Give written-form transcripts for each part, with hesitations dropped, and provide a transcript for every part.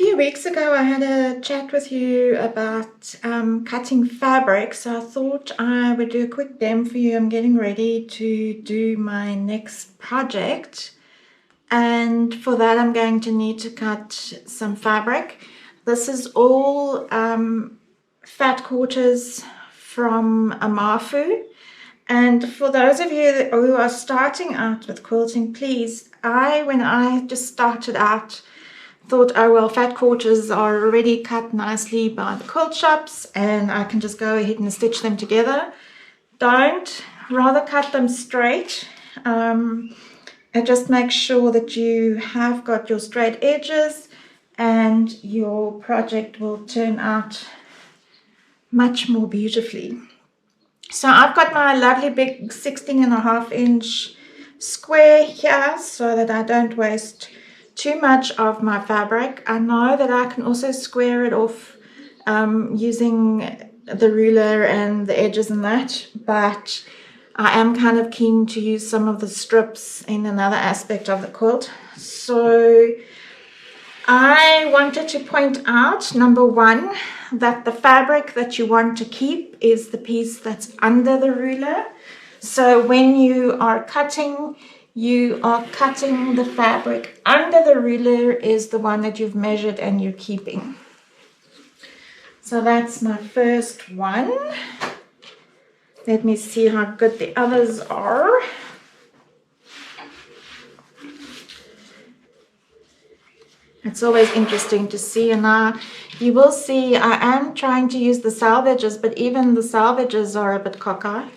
few weeks ago I had a chat with you about cutting fabric, so I thought I would do a quick demo for you. I'm getting ready to do my next project, and for that I'm going to need to cut some fabric. This is all fat quarters from a Mafu. And for those of you who are starting out with quilting, please, when I just started out, thought, oh well, fat quarters are already cut nicely by the quilt shops and I can just go ahead and stitch them together. Don't, rather cut them straight, and just make sure that you have got your straight edges and your project will turn out much more beautifully. So I've got my lovely big 16.5-inch square here so that I don't waste too much of my fabric. I know that I can also square it off using the ruler and the edges and that, but I am kind of keen to use some of the strips in another aspect of the quilt. So I wanted to point out, number one, that the fabric that you want to keep is the piece that's under the ruler. So when you are cutting the fabric under the ruler is the one that you've measured and you're keeping. So that's my first one. Let me see how good the others are. It's always interesting to see, and you will see I am trying to use the salvages, but even the salvages are a bit cockeyed.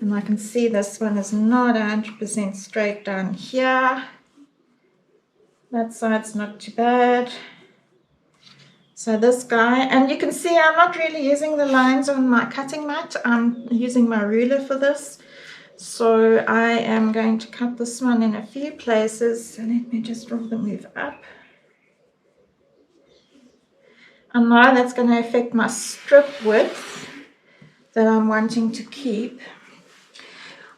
And I can see this one is not 100% straight down here. That side's not too bad. So this guy, and you can see I'm not really using the lines on my cutting mat. I'm using my ruler for this. So I am going to cut this one in a few places. So let me just draw the move up. I know that's going to affect my strip width that I'm wanting to keep.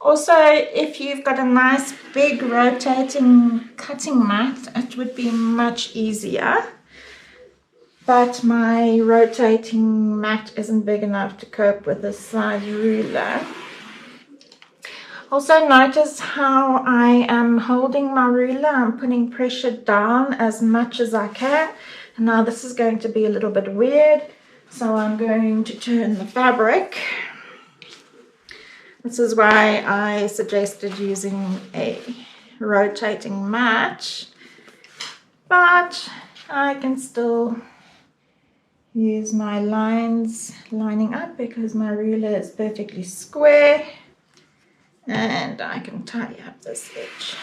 Also, if you've got a nice big rotating cutting mat, it would be much easier. But my rotating mat isn't big enough to cope with this size ruler. Also notice how I am holding my ruler. I'm putting pressure down as much as I can. And now this is going to be a little bit weird. So I'm going to turn the fabric. This is why I suggested using a rotating mat, but I can still use my lines lining up because my ruler is perfectly square, and I can tidy up this edge.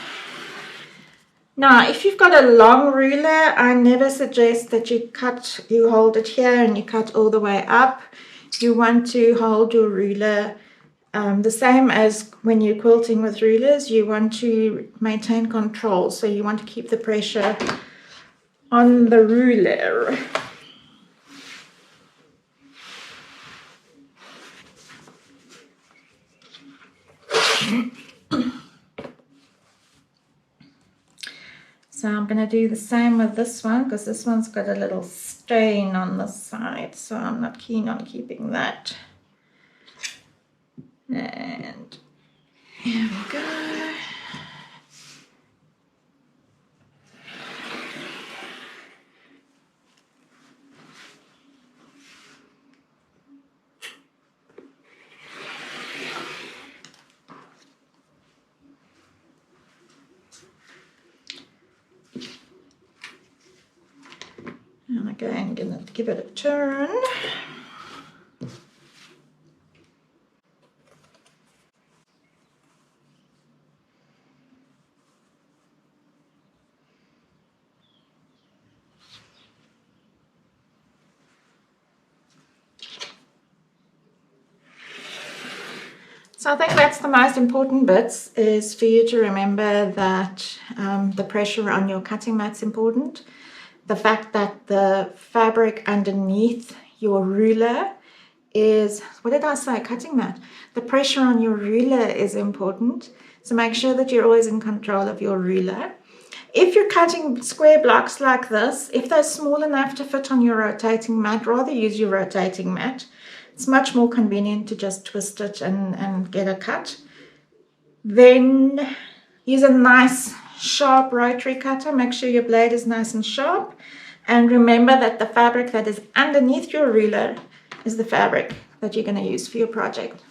Now, if you've got a long ruler, I never suggest that you hold it here and you cut all the way up. You want to hold your ruler the same as when you're quilting with rulers. You want to maintain control, so you want to keep the pressure on the ruler. So I'm going to do the same with this one because this one's got a little stain on the side, so I'm not keen on keeping that. And here we go. And again, I'm going to give it a turn. So I think that's the most important bits, is for you to remember that the pressure on your cutting mat's important. The fact that the fabric underneath your ruler is, what did I say, cutting mat? The pressure on your ruler is important. So make sure that you're always in control of your ruler. If you're cutting square blocks like this, if they're small enough to fit on your rotating mat, rather use your rotating mat. It's much more convenient to just twist it and get a cut. Then use a nice sharp rotary cutter. Make sure your blade is nice and sharp. And remember that the fabric that is underneath your ruler is the fabric that you're going to use for your project.